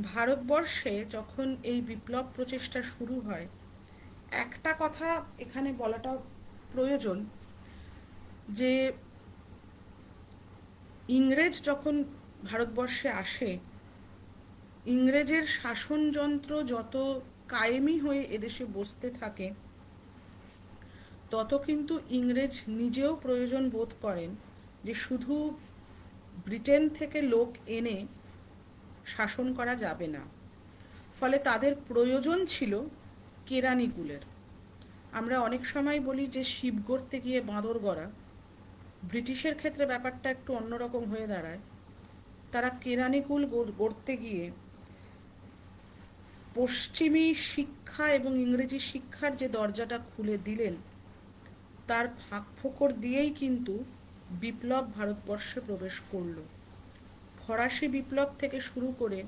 ভারতবর্ষে যখন এই বিপ্লব প্রচেষ্টা শুরু হয়, একটা কথা এখানে বলাটা প্রয়োজন, যে ইংরেজ যখন ভারতবর্ষে আসে, ইংরেজের শাসনযন্ত্র যত কায়েমি হয়ে এদেশে বসতে থাকে, তত কিন্তু ইংরেজ নিজেও প্রয়োজন বোধ করেন যে শুধু ব্রিটেন থেকে লোক এনে শাসন করা যাবে না। ফলে তাদের প্রয়োজন ছিল কেরানিকুলের। আমরা অনেক সময় বলি যে শিব গড়তে গিয়ে বাঁদর গড়া, ব্রিটিশের ক্ষেত্রে ব্যাপারটা একটু অন্যরকম হয়ে দাঁড়ায়। তারা কেরানিকুল গড়তে গিয়ে পশ্চিমী শিক্ষা এবং ইংরেজি শিক্ষার যে দরজাটা খুলে দিলেন, তার ফাঁক ফোকর দিয়েই কিন্তু বিপ্লব ভারতবর্ষে প্রবেশ করল। ফরাসি বিপ্লব থেকে শুরু করে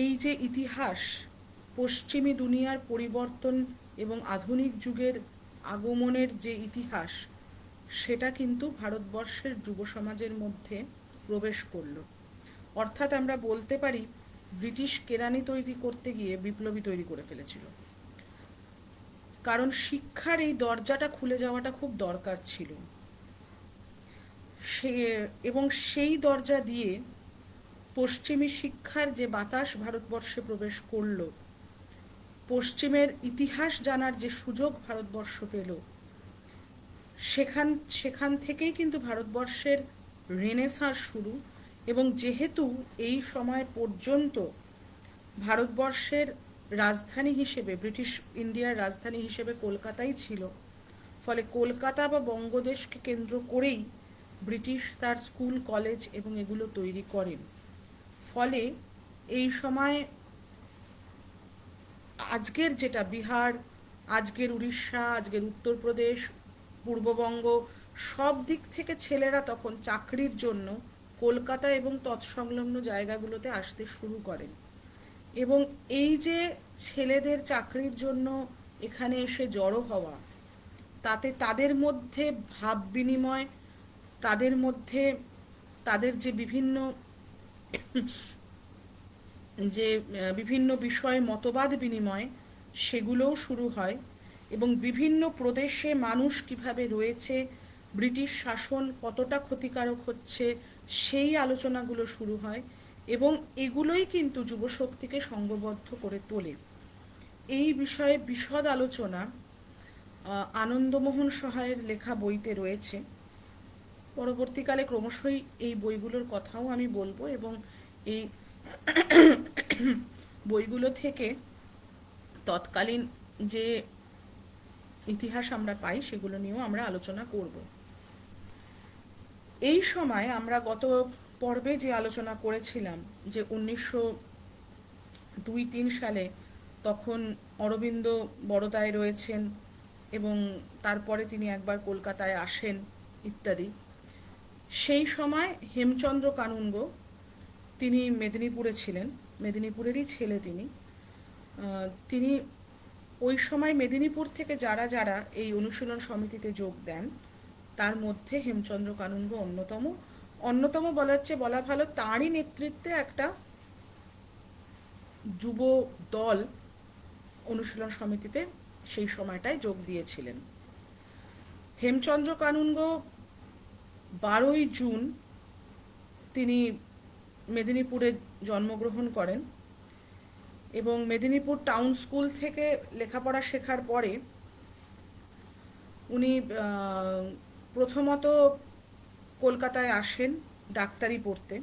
এই যে ইতিহাস, পশ্চিমী দুনিয়ার পরিবর্তন এবং আধুনিক যুগের আগমনের যে ইতিহাস, সেটা কিন্তু ভারতবর্ষের যুব সমাজের মধ্যে প্রবেশ করল। অর্থাৎ আমরা বলতে পারি ব্রিটিশ কেরানি তৈরি করতে গিয়ে বিপ্লবী তৈরি করে ফেলেছিল। কারণ শিক্ষার এই দরজাটা খুলে যাওয়াটা খুব দরকার ছিল, এবং সেই দরজা দিয়ে পশ্চিমী শিক্ষার যে বাতাস ভারতবর্ষে প্রবেশ করল, পশ্চিমের ইতিহাস জানার যে সুযোগ ভারতবর্ষ পেল, সেখান থেকেই কিন্তু ভারতবর্ষের রেনেসাঁস শুরু। এবং যেহেতু এই সময় পর্যন্ত ভারতবর্ষের রাজধানী হিসেবে, ব্রিটিশ ইন্ডিয়ার রাজধানী হিসেবে কলকাতাই ছিল, ফলে কলকাতা বা বঙ্গদেশকে কেন্দ্র করেই ব্রিটিশ তার স্কুল, কলেজ এবং এগুলো তৈরি করেন। ফলে এই সময় আজকের যেটা বিহার, আজকের উড়িষ্যা, আজকের উত্তরপ্রদেশ, পূর্ববঙ্গ, সব দিক থেকে ছেলেরা তখন চাকরির জন্য কলকাতা এবং তৎসংলগ্ন জায়গাগুলোতে আসতে শুরু করেন। এবং এই যে ছেলেদের চাকরির জন্য এখানে এসে জড়ো হওয়া, তাতে তাদের মধ্যে ভাব বিনিময়, তাদের মধ্যে তাদের যে বিভিন্ন বিষয়ে মতবাদ বিনিময়, সেগুলোও শুরু হয়। এবং বিভিন্ন প্রদেশে মানুষ কিভাবে রয়েছে, ব্রিটিশ শাসন কতটা ক্ষতিকারক হচ্ছে, সেই আলোচনাগুলো শুরু হয়। এবং এগুলোই কিন্তু যুবশক্তিকে সঙ্ঘবদ্ধ করে তোলে। এই বিষয়ে বিশদ আলোচনা আনন্দমোহন সহায়ের লেখা বইতে রয়েছে। পরবর্তীকালে ক্রমশই এই বইগুলোর কথাও আমি বলবো, এবং এই বইগুলো থেকে তৎকালীন যে ইতিহাস আমরা পাই সেগুলো নিয়েও আমরা আলোচনা করব। এই সময় আমরা গত পর্বে যে আলোচনা করেছিলাম যে 1902-3 সালে তখন অরবিন্দ বরোদায় রয়েছেন এবং তারপরে তিনি একবার কলকাতায় আসেন ইত্যাদি। সেই সময় হেমচন্দ্র কানুনগো, তিনি মেদিনীপুরে ছিলেন, মেদিনীপুরেরই ছেলে তিনি ওই সময় মেদিনীপুর থেকে যারা যারা এই অনুশীলন সমিতিতে যোগ দেন তার মধ্যে হেমচন্দ্র কানুনগো অন্যতম বলার চেয়ে বলা ভালো, তাঁরই নেতৃত্বে একটা যুব দল অনুশীলন সমিতিতে সেই সময়টায় যোগ দিয়েছিলেন। হেমচন্দ্র কানুনগো 12ই জুন তিনি মেদিনীপুরে জন্মগ্রহণ করেন এবং মেদিনীপুর টাউন স্কুল থেকে লেখাপড়া শেখার পরে উনি প্রথমত কলকাতায় আসেন ডাক্তারি পড়তে।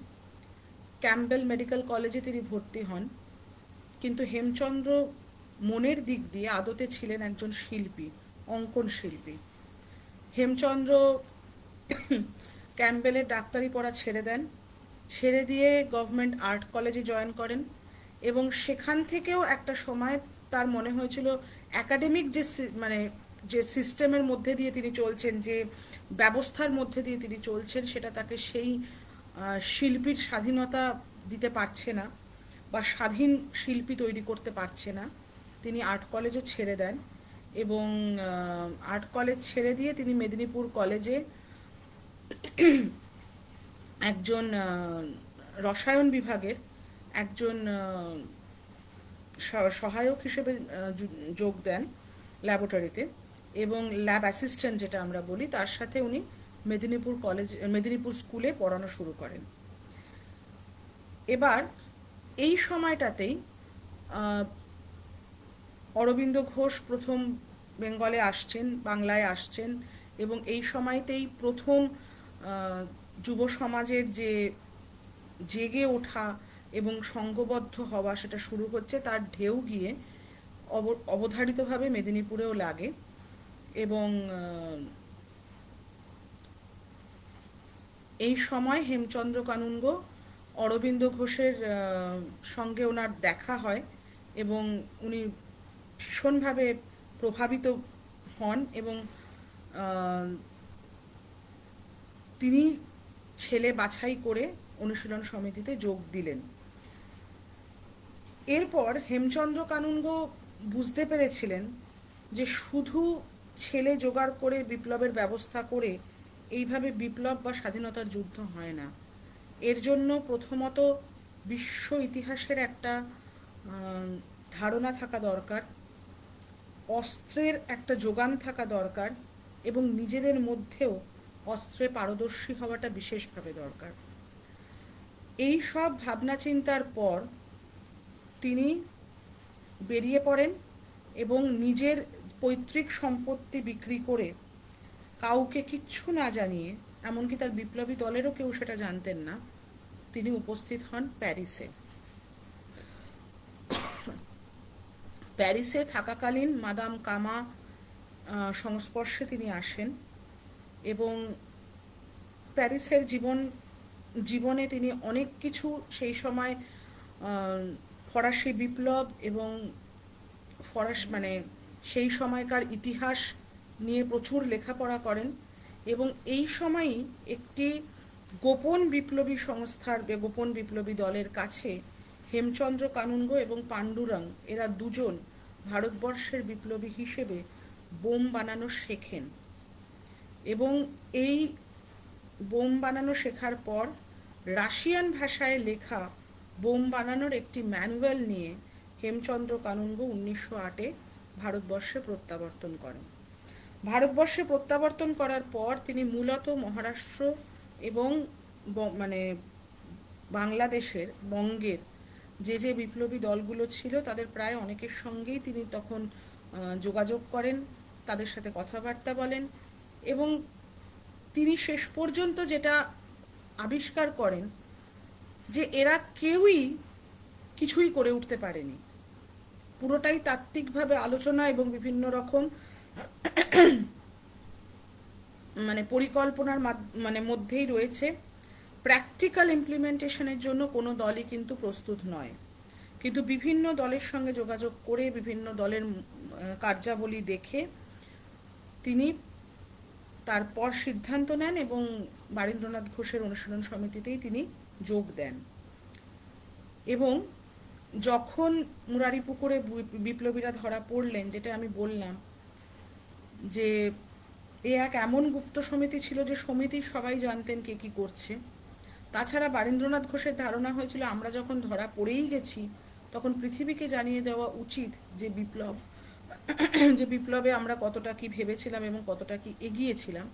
ক্যাম্পবেল মেডিকেল কলেজে তিনি ভর্তি হন। কিন্তু হেমচন্দ্র মনের দিক দিয়ে আদতে ছিলেন একজন শিল্পী, অঙ্কন শিল্পী। হেমচন্দ্র ক্যাম্পবেলের ডাক্তারি পড়া ছেড়ে দেন, ছেড়ে দিয়ে গভর্নমেন্ট আর্ট কলেজে জয়েন করেন এবং সেখান থেকেও একটা সময় তার মনে হয়েছিল একাডেমিক যে সিস্টেমের মধ্যে দিয়ে তিনি চলছেন, যে ব্যবস্থার মধ্যে দিয়ে তিনি চলছেন, সেটা তাকে সেই শিল্পীর স্বাধীনতা দিতে পারছে না বা স্বাধীন শিল্পী তৈরি করতে পারছে না। তিনি আর্ট কলেজও ছেড়ে দেন এবং আর্ট কলেজ ছেড়ে দিয়ে তিনি মেদিনীপুর কলেজে একজন রসায়ন বিভাগের একজন সহায়ক হিসেবে যোগ দেন ল্যাবরেটরিতে, এবং ল্যাব অ্যাসিস্ট্যান্ট যেটা আমরা বলি, তার সাথে উনি মেদিনীপুর স্কুলে পড়ানো শুরু করেন। এবার এই সময়টাতেই অরবিন্দ ঘোষ প্রথম বেঙ্গলে আসছেন, বাংলায় আসছেন, এবং এই সময়তেই প্রথম যুব সমাজের যে জেগে ওঠা এবং সংঘবদ্ধ হওয়া সেটা শুরু হচ্ছে। তার ঢেউ গিয়ে অবধারিতভাবে মেদিনীপুরেও লাগে এবং এই সময় হেমচন্দ্র কানুনগো, অরবিন্দ ঘোষের সঙ্গে ওনার দেখা হয় এবং উনি ভীষণভাবে প্রভাবিত হন এবং তিনি ছেলে বাছাই করে অনুশীলন সমিতিতে যোগ দিলেন। এরপর হেমচন্দ্র কানুনগো বুঝতে পেরেছিলেন যে শুধু ছেলে জোগাড় করে বিপ্লবের ব্যবস্থা করে এইভাবে বিপ্লব বা স্বাধীনতার যুদ্ধ হয় না। এর জন্য প্রথমত বিশ্ব ইতিহাসের একটা ধারণা থাকা দরকার, অস্ত্রের একটা যোগান থাকা দরকার এবং নিজেদের মধ্যেও অস্ত্রে পারদর্শী হওয়াটা বিশেষভাবে দরকার। এই সব ভাবনা চিন্তার পর তিনি বেরিয়ে পড়েন এবং নিজের পৈতৃক সম্পত্তি বিক্রি করে, কাউকে কিচ্ছু না জানিয়ে, এমনকি তার বিপ্লবী দলেরও কেউ সেটা জানতেন না, তিনি উপস্থিত হন প্যারিসে। প্যারিসে থাকাকালীন মাদাম কামা সংস্পর্শে তিনি আসেন এবং প্যারিসের জীবনে তিনি অনেক কিছু সেই সময় ফরাসি বিপ্লব এবং সেই সময়কার ইতিহাস নিয়ে প্রচুর লেখাপড়া করেন এবং এই সময়ই একটি গোপন বিপ্লবী সংস্থার গোপন বিপ্লবী দলের কাছে হেমচন্দ্র কানুনগো এবং পাণ্ডুরং এরা দুজন ভারতবর্ষের বিপ্লবী হিসেবে বোম বানানো শেখেন এবং এই বোম বানানো শেখার পর রাশিয়ান ভাষায় লেখা বোম বানানোর একটি ম্যানুয়াল নিয়ে হেমচন্দ্র কানুনগো 1908-এ ভারতবর্ষে প্রত্যাবর্তন করেন। ভারতবর্ষে প্রত্যাবর্তন করার পর তিনি মূলত মহারাষ্ট্র এবং মানে বাংলাদেশের বঙ্গের যে বিপ্লবী দলগুলো ছিল তাদের প্রায় অনেকের সঙ্গেই তিনি তখন যোগাযোগ করেন, তাদের সাথে কথাবার্তা বলেন এবং তিনি শেষ পর্যন্ত যেটা আবিষ্কার করেন যে এরা কেউই কিছুই করে উঠতে পারেনি। পুরোটাই তাত্ত্বিকভাবে আলোচনা এবং বিভিন্ন রকম মানে পরিকল্পনার মধ্যেই রয়েছে। প্র্যাকটিক্যাল ইমপ্লিমেন্টেশনের জন্য কোনো দলই কিন্তু প্রস্তুত নয়, কিন্তু বিভিন্ন দলের সঙ্গে যোগাযোগ করে বিভিন্ন দলের কার্যাবলী দেখে তিনি তারপর সিদ্ধান্ত নেন এবং বারীন্দ্রনাথ ঘোষের অনুশীলন সমিতিতেই তিনি যোগ দেন। এবং যখন মুরারিপুকুরে বিপ্লবীরা ধরা পড়লেন, যেটা আমি বললাম যে এ এক এমন গুপ্ত সমিতি ছিল যে সমিতির সবাই জানতেন কে কি করছে। তাছাড়া বারীন্দ্রনাথ ঘোষের ধারণা হয়েছিল আমরা যখন ধরা পড়েই গেছি তখন পৃথিবীকে জানিয়ে দেওয়া উচিত যে বিপ্লবে আমরা কতটা কি ভেবেছিলাম এবং কতটা কি এগিয়েছিলাম,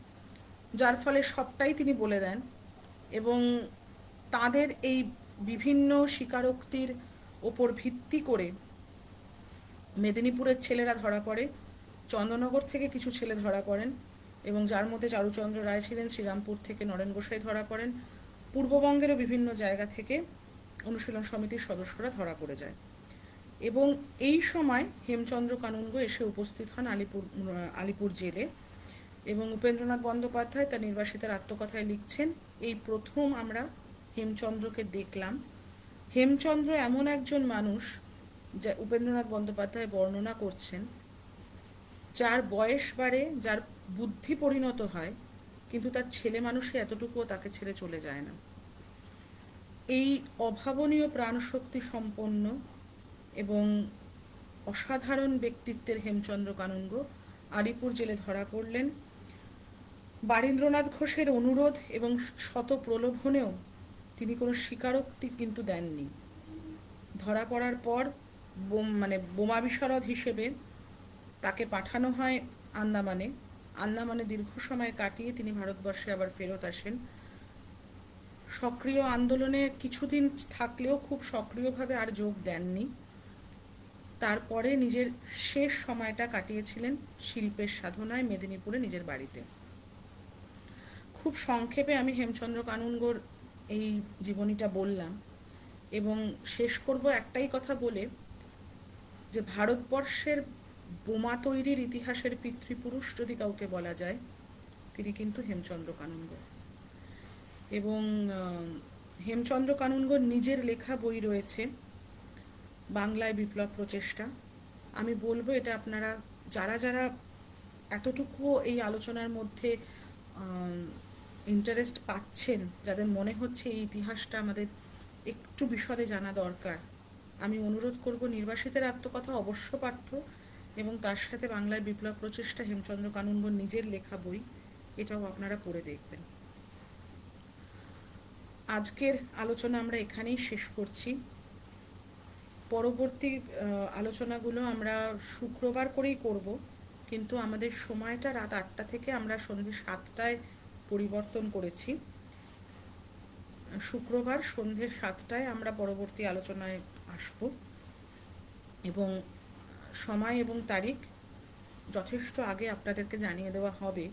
যার ফলে সবটাই তিনি বলে দেন। এবং তাদের এই বিভিন্ন স্বীকারোক্তির ওপর ভিত্তি করে মেদিনীপুরের ছেলেরা ধরা পড়ে, চন্দননগর থেকে কিছু ছেলে ধরা পড়েন এবং যার মধ্যে চারুচন্দ্র রায় ছিলেন, শ্রীরামপুর থেকে নরেন গোসাই ধরা পড়েন, পূর্ববঙ্গেরও বিভিন্ন জায়গা থেকে অনুশীলন সমিতির সদস্যরা ধরা পড়ে যায়। এবং এই সময় হেমচন্দ্র কানুনগো এসে উপস্থিত হন আলিপুর জেলে এবং উপেন্দ্রনাথ বন্দ্যোপাধ্যায় তার নির্বাসিতার আত্মকথায় লিখছেন, এই প্রথম আমরা হেমচন্দ্রকে দেখলাম। হেমচন্দ্র এমন একজন মানুষ, যা উপেন্দ্রনাথ বন্দ্যোপাধ্যায় বর্ণনা করছেন, যার বয়স বাড়ে, যার বুদ্ধি পরিণত হয়, কিন্তু তার ছেলে মানুষই এতটুকুও তাকে ছেড়ে চলে যায় না। এই অভাবনীয় প্রাণশক্তি সম্পন্ন এবং অসাধারণ ব্যক্তিত্বের হেমচন্দ্র কানুনগো আলিপুর জেলে ধরা পড়লেন। বারীন্দ্রনাথ ঘোষের অনুরোধ এবং শত প্রলোভনেও তিনি কোনো স্বীকারোক্তি কিন্তু দেননি। ধরা পড়ার পর বোমা বিশারদ হিসেবে তাকে পাঠানো হয় আন্দামানে দীর্ঘ সময় কাটিয়ে তিনি ভারতবর্ষে আবার ফেরত আসেন। সক্রিয় আন্দোলনে কিছুদিন থাকলেও খুব সক্রিয়ভাবে আর যোগ দেননি। তারপরে নিজের শেষ সময়টা কাটিয়েছিলেন শিল্পের সাধনায় মেদিনীপুরে নিজের বাড়িতে। খুব সংক্ষেপে আমি হেমচন্দ্র কানুনগোর এই জীবনীটা বললাম এবং শেষ করব একটাই কথা বলে যে ভারতবর্ষের বোমা তৈরির ইতিহাসের পিতৃপুরুষ যদি কাউকে বলা যায় তিনি কিন্তু হেমচন্দ্র কানুনগো। এবং হেমচন্দ্র কানুনগোর নিজের লেখা বই রয়েছে বাংলায় বিপ্লব প্রচেষ্টা। আমি বলবো এটা আপনারা যারা এতটুকুও এই আলোচনার মধ্যে ইন্টারেস্ট পাচ্ছেন, যাদের মনে হচ্ছে এই ইতিহাসটা আমাদের একটু বিশদে জানা দরকার, আমি অনুরোধ করব নির্বাসিতের আত্মকথা অবশ্য পাঠ্য এবং তার সাথে বাংলায় বিপ্লব প্রচেষ্টা হেমচন্দ্র কানুনগোর নিজের লেখা বই, এটাও আপনারা পড়ে দেখবেন। আজকের আলোচনা আমরা এখানেই শেষ করছি। পরবর্তী আলোচনাগুলো আমরা শুক্রবার করেই করব, কিন্তু আমাদের সময়টা রাত 8টা থেকে আমরা সন্ধ্যে 7টায় পরিবর্তন করেছি। শুক্রবার সন্ধ্যে 7টায় আমরা পরবর্তী আলোচনায় আসব এবং সময় এবং তারিখ যথেষ্ট আগে আপনাদেরকে জানিয়ে দেওয়া হবে।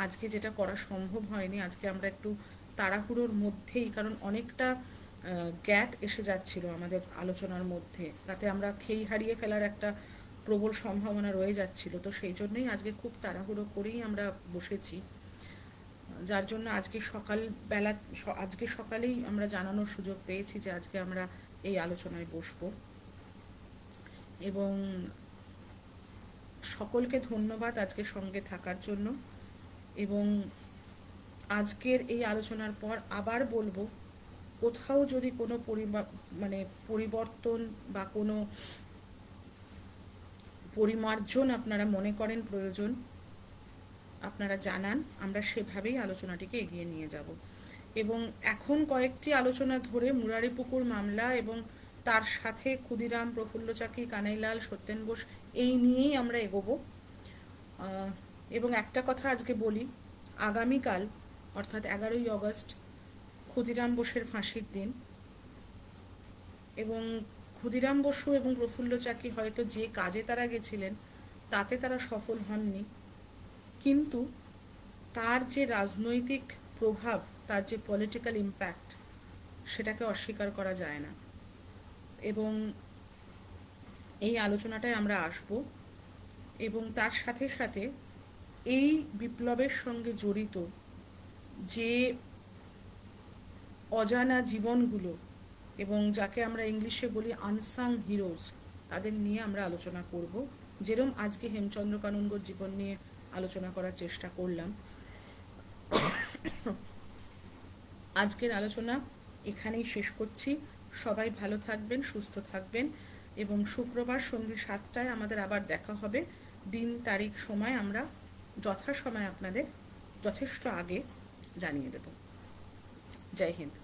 আজকে যেটা করা সম্ভব হয়নি, আজকে আমরা একটু তাড়াহুড়োর মধ্যেই, কারণ অনেকটা গ্যাপ এসে যাচ্ছিল আমাদের আলোচনার মধ্যে, তাতে আমরা খেই হারিয়ে ফেলার একটা প্রবল সম্ভাবনা রয়ে যাচ্ছিল। তো সেই জন্যই আজকে খুব তাড়াহুড়ো করেই আমরা বসেছি, যার জন্য আজকে সকালেই আমরা জানানোর সুযোগ পেয়েছি যে আজকে আমরা এই আলোচনায় বসব। এবং সকলকে ধন্যবাদ আজকে সঙ্গে থাকার জন্য। এবং আজকের এই আলোচনার পর আবার বলবো, কোথাও যদি কোনো পরিবর্তন বা কোনো পরিমার্জন আপনারা মনে করেন প্রয়োজন, আপনারা জানান, আমরা সেভাবেই আলোচনাটিকে এগিয়ে নিয়ে যাব। এবং এখন কয়েকটি আলোচনা ধরে মুরারিপুকুর মামলা এবং তার সাথে ক্ষুদিরাম, প্রফুল্ল চাকি, কানাইলাল, সত্যেন বোস, এই নিয়েই আমরা এগোবো। এবং একটা কথা আজকে বলি, আগামীকাল অর্থাৎ 11ই অগস্ট ক্ষুদিরাম বোসের ফাঁসির দিন। এবং ক্ষুদিরাম বসু এবং প্রফুল্ল চাকি হয়তো যে কাজে তারা গেছিলেন তাতে তারা সফল হননি, কিন্তু তার যে রাজনৈতিক প্রভাব, তার যে পলিটিক্যাল ইম্প্যাক্ট, সেটাকে অস্বীকার করা যায় না। এবং এই আলোচনাটায় আমরা আসব। এবং তার সাথে সাথে এই বিপ্লবের সঙ্গে জড়িত যে অজানা জীবনগুলো এবং যাকে আমরা ইংলিশে বলি আনসাং হিরোজ, তাদের নিয়ে আমরা আলোচনা করব। যেরকম আজকে হেমচন্দ্র কানুনগোর জীবন নিয়ে আলোচনা করার চেষ্টা করলাম। আজকের আলোচনা এখানেই শেষ করছি। সবাই ভালো থাকবেন, সুস্থ থাকবেন এবং শুক্রবার সন্ধ্যে 7টায় আমাদের আবার দেখা হবে। দিন, তারিখ, সময় আমরা যথাসময়ে আপনাদের যথেষ্ট আগে জানিয়ে দেব। জয় হিন্দ।